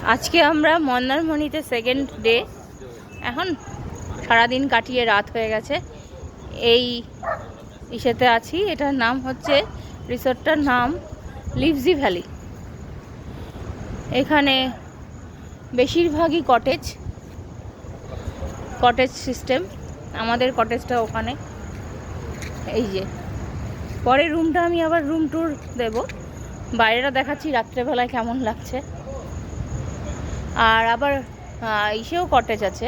আজকে আমরা মন্দারমণিতে সেকেন্ড ডে। এখন সারাদিন কাটিয়ে রাত হয়ে গেছে। এই ইসেতে আছি, এটার নাম হচ্ছে, রিসোর্টটার নাম লিভজি ভ্যালি। এখানে বেশিরভাগই কটেজ সিস্টেম। আমাদের কটেজটা ওখানে। এই যে পরের রুমটা আমি আবার রুম ট্যুর দেব, বাইরেটা দেখাচ্ছি রাত্রেবেলায় কেমন লাগছে। আর আবার ইসেও কটেজ আছে।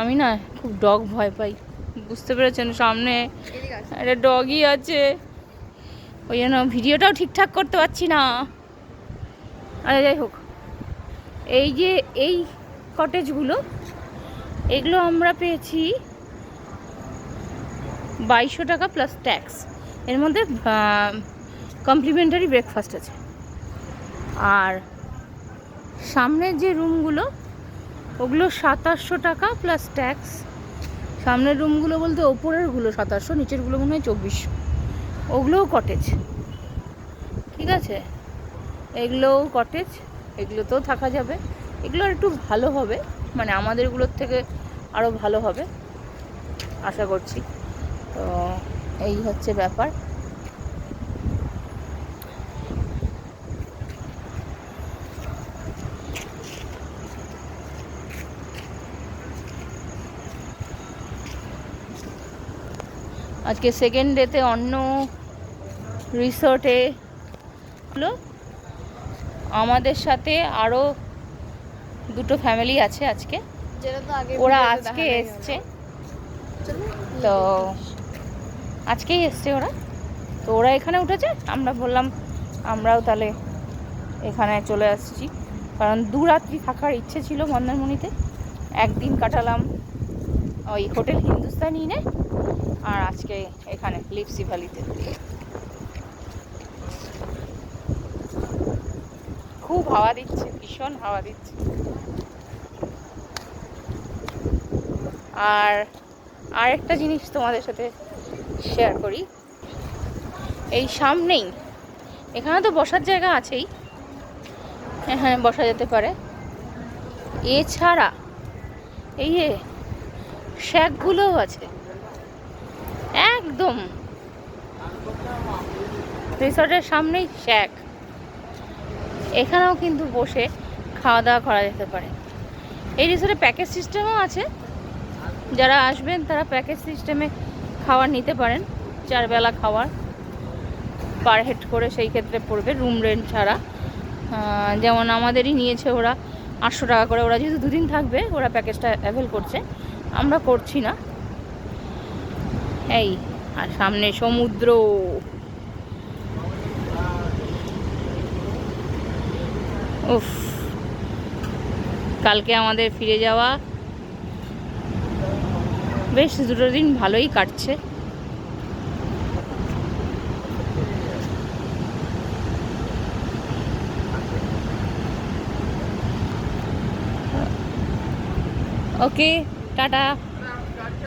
আমি না খুব ডগ ভয় পাই, বুঝতে পেরেছেন? সামনে একটা ডগই আছে, ওই জন্য ভিডিওটাও ঠিকঠাক করতে পারছি না। আরে যাই হোক, এই যে এই কটেজগুলো, এগুলো আমরা পেয়েছি 2200 টাকা প্লাস ট্যাক্স। এর মধ্যে কমপ্লিমেন্টারি ব্রেকফাস্ট আছে। আর সামনের যে রুমগুলো, ওগুলো 2700 টাকা প্লাস ট্যাক্স। সামনের রুমগুলো বলতে ওপরেরগুলো 2700, নিচেরগুলো মনে হয় 2400। ওগুলোও কটেজ, ঠিক আছে? এগুলোও কটেজ, এগুলোতেও থাকা যাবে। এগুলো একটু ভালো হবে, মানে আমাদেরগুলোর থেকে আরও ভালো হবে আশা করছি। তো এই হচ্ছে ব্যাপার। আজকে সেকেন্ড ডেতে অন্য রিসোর্টে হলো, আমাদের সাথে আরও দুটো ফ্যামিলি আছে আজকে। ওরা আজকে এসছে, তো আজকেই এসছে ওরা। তো ওরা এখানে উঠেছে, আমরা বললাম আমরাও তাহলে এখানে চলে আসছি, কারণ 2 রাত্রি থাকার ইচ্ছে ছিল মন্দারমণিতে। একদিন কাটালাম ওই হোটেল হিন্দুস্তান ইনে, আর আজকে এখানে লিভজি ভ্যালিতে। খুব হাওয়া দিচ্ছে, ভীষণ হাওয়া দিচ্ছে। আর একটা জিনিস তোমাদের সাথে শেয়ার করি। এই সামনেই, এখানে তো বসার জায়গা আছেই, এখানে বসা যেতে পারে। এছাড়া এই যে শ্যাকগুলোও আছে একদম রিসর্টের সামনেই শ্যাক। এখানেও কিন্তু বসে খাওয়া দাওয়া করা যেতে পারে। এই রিসর্টে প্যাকেজ সিস্টেমও আছে, যারা আসবেন তারা প্যাকেজ সিস্টেমে খাবার নিতে পারেন। 4 বেলা খাবার পার হেড করে সেই ক্ষেত্রে পড়বে, রুম রেন্ট ছাড়া। যেমন আমাদেরই নিয়েছে ওরা 800 টাকা করে। ওরা যেহেতু 2 দিন থাকবে, ওরা প্যাকেজটা অ্যাভেল করছে, আমরা করছি না। এই আর সামনে সমুদ্র। উফ, কালকে আমাদের ফিরে যাওয়া, বেশ 2 দিন ভালোই কাটছে। ওকে, টাটা।